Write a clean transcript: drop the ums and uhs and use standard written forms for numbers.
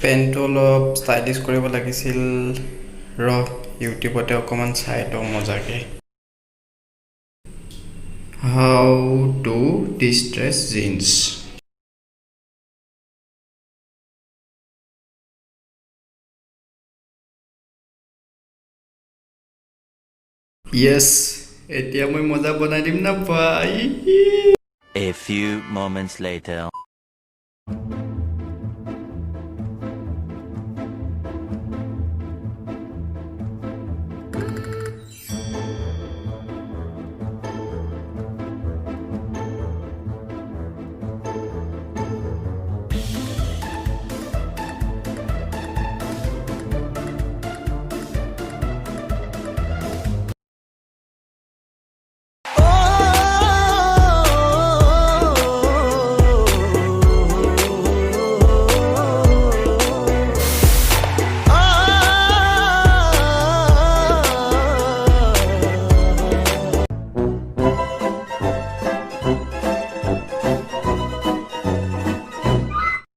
পেনটো অলপ ষ্টাইলিছ কৰিব লাগিছিল ইউটিউবতে অকণমান চাই লওঁ মজাকে how to distress jeans yes এতিয়া মই মজা বনাই দিম না পাই A few moments later.